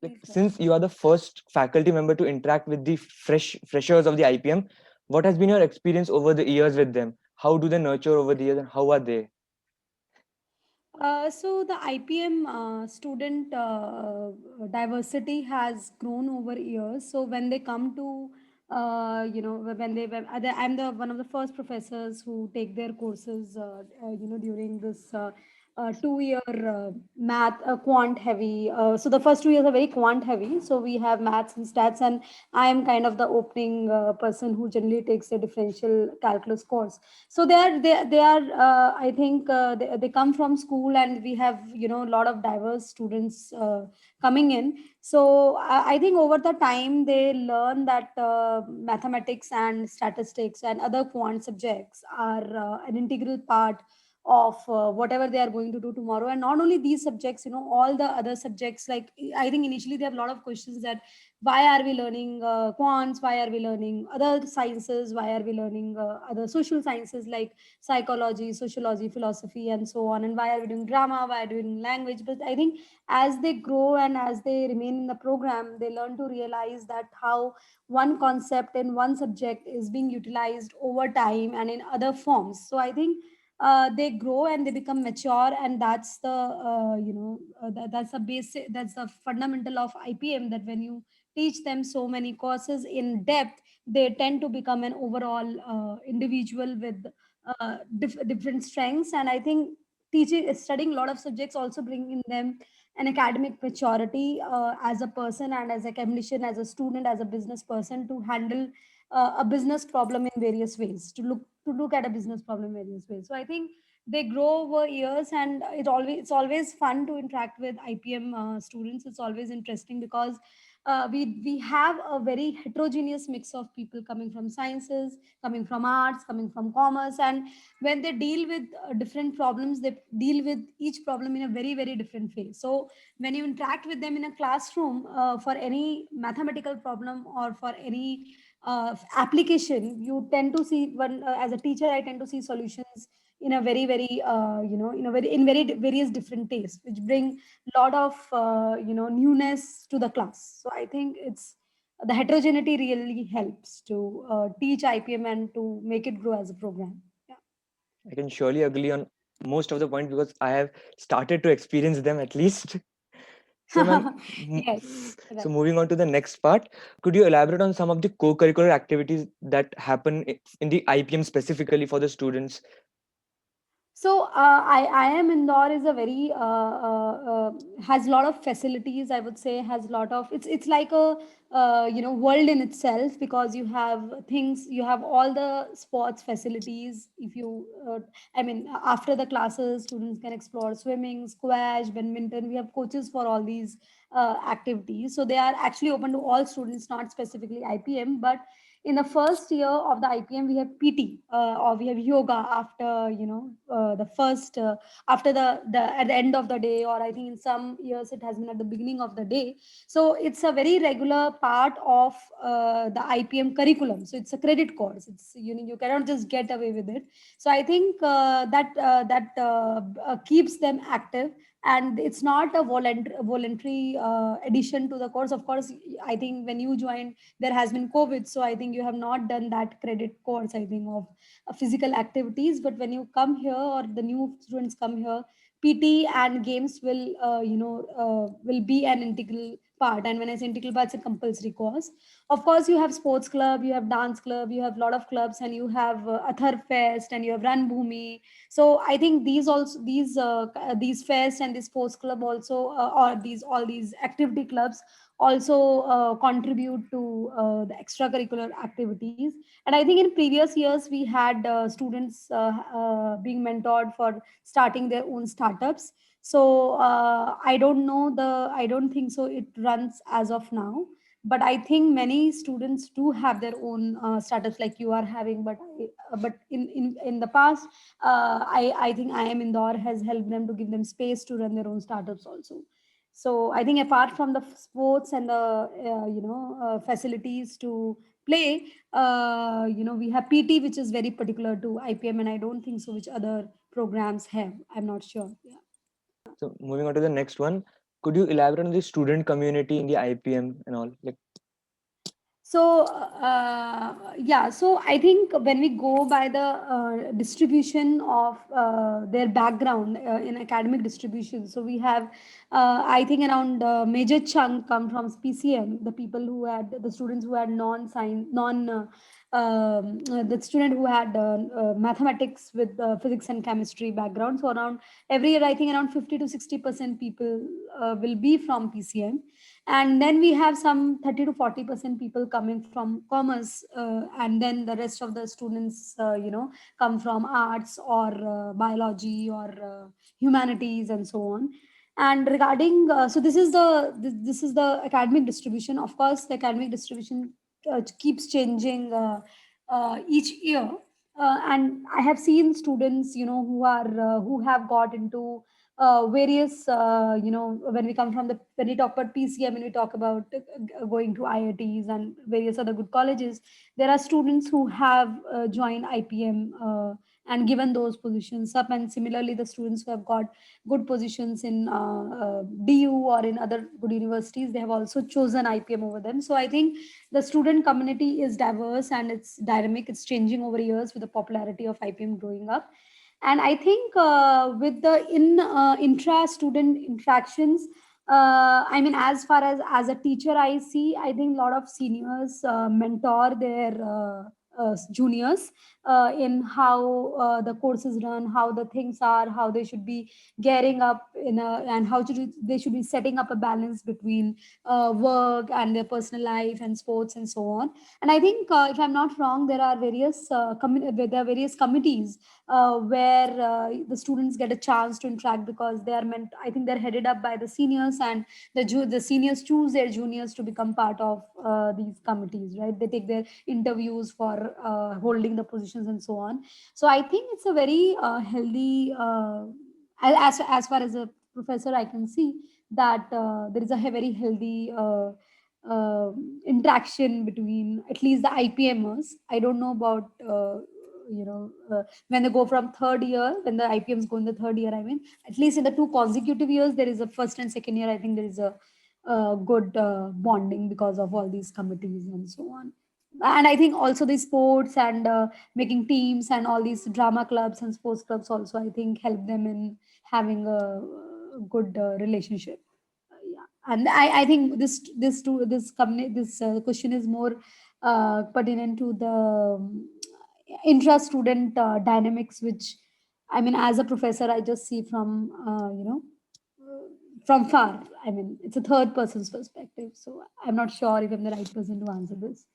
Like, since you are the first faculty member to interact with the freshers of the IPM, what has been your experience over the years with them? How do they nurture over the years, and how are they? So the IPM student diversity has grown over years. So when they come to, I'm the one of the first professors who take their courses, during this 2 year math quant heavy. So the first 2 years are very quant heavy. So we have maths and stats, and I am kind of the opening person who generally takes a differential calculus course. So they are I think they come from school, and we have a lot of diverse students coming in. So I think over the time they learn that mathematics and statistics and other quant subjects are an integral part of whatever they are going to do tomorrow. And not only these subjects, all the other subjects. Like, I think initially they have a lot of questions that why are we learning quants, why are we learning other sciences, why are we learning other social sciences like psychology, sociology, philosophy, and so on, and why are we doing drama, why are we doing language. But I think as they grow and as they remain in the program, they learn to realize that how one concept in one subject is being utilized over time and in other forms. So I think they grow and they become mature, and that's the that's the basic, that's the fundamental of IPM, that when you teach them so many courses in depth, they tend to become an overall individual with different strengths. And I think teaching studying a lot of subjects also bring in them an academic maturity as a person and as a clinician, as a student, as a business person, to handle a business problem in various ways, to look at a business problem in various ways. So I think they grow over years, and it's always fun to interact with IPM students. It's always interesting because we have a very heterogeneous mix of people coming from sciences, coming from arts, coming from commerce. And when they deal with different problems, they deal with each problem in a very, very different way. So when you interact with them in a classroom for any mathematical problem or for any application, you tend to see one as a teacher, I tend to see solutions in a very, very in very various different tastes, which bring a lot of newness to the class. So I think it's the heterogeneity really helps to teach IPM and to make it grow as a program. Yeah. I can surely agree on most of the points because I have started to experience them at least. So, ma'am, Yes, so right. moving on to the next part, could you elaborate on some of the co-curricular activities that happen in the IPM specifically for the students? So I am Indore is a very has a lot of facilities. I would say has a lot of, it's like a world in itself, because you have things, you have all the sports facilities. If you I mean, after the classes, students can explore swimming, squash, badminton. We have coaches for all these activities, so they are actually open to all students, not specifically IPM. But in the first year of the IPM, we have PT, or we have yoga after the first after the at the end of the day, or I think in some years it has been at the beginning of the day. So it's a very regular part of the IPM curriculum. So it's a credit course. It's you cannot just get away with it. So I think that keeps them active, and it's not a voluntary addition to the course. Of course, I think when you joined, there has been COVID, so I think you have not done that credit course, I think, of physical activities. But when you come here, or the new students come here, PT and games will be an integral part. And when I say integral part, it's a compulsory course. Of course, you have sports club, you have dance club, you have a lot of clubs, and you have Athar Fest, and you have Run Bhumi. So I think these fest and this sports club also, or these all these activity clubs also contribute to the extracurricular activities. And I think in previous years we had students being mentored for starting their own startups. So I don't think so it runs as of now, but I think many students do have their own startups like you are having. But in the past, I think I am Indore has helped them to give them space to run their own startups also. So I think apart from the sports and the facilities to play, we have PT, which is very particular to IPM, and I don't think so which other programs have. I'm not sure. Yeah. So moving on to the next one, could you elaborate on the student community in the IPM and all? Like, So, yeah, so I think when we go by the distribution of their background in academic distribution, so we have, I think, around major chunk come from PCM, the people who had, the students who had non-science, the student who had mathematics with physics and chemistry background. So around every year, I think around 50 to 60% people will be from PCM, and then we have some 30 to 40% people coming from commerce, and then the rest of the students come from arts or biology or humanities and so on. And regarding so this is the academic distribution. Of course, the academic distribution keeps changing each year, and I have seen students who have got into various when we come from the when we talk about PCM, when we talk about going to IITs and various other good colleges, there are students who have joined IPM and given those positions up, and similarly the students who have got good positions in DU or in other good universities, they have also chosen IPM over them. So I think the student community is diverse and it's dynamic, it's changing over years with the popularity of IPM growing up. And I think with the in intra student interactions, I mean, as far as a teacher I see, I think a lot of seniors mentor their juniors in how the courses run, how the things are, how they should be gearing up and how they should be setting up a balance between work and their personal life and sports and so on. And I think, if I'm not wrong, there are there are various committees where the students get a chance to interact, because they are meant, I think they're headed up by the seniors, and the seniors choose their juniors to become part of these committees, right? They take their interviews for holding the positions and so on. So I think it's a very healthy, as far as a professor I can see, that there is a very healthy interaction between at least the IPMers. I don't know about when they go from third year, when the IPMs go in the third year, I mean, at least in the two consecutive years, there is a first and second year, I think there is a good bonding because of all these committees and so on. And I think also the sports and making teams and all these drama clubs and sports clubs also, I think, help them in having a good relationship. Yeah, and I think this question is more pertinent to the intra-student dynamics, which, I mean, as a professor, I just see from from far. I mean, it's a third person's perspective, so I'm not sure if I'm the right person to answer this.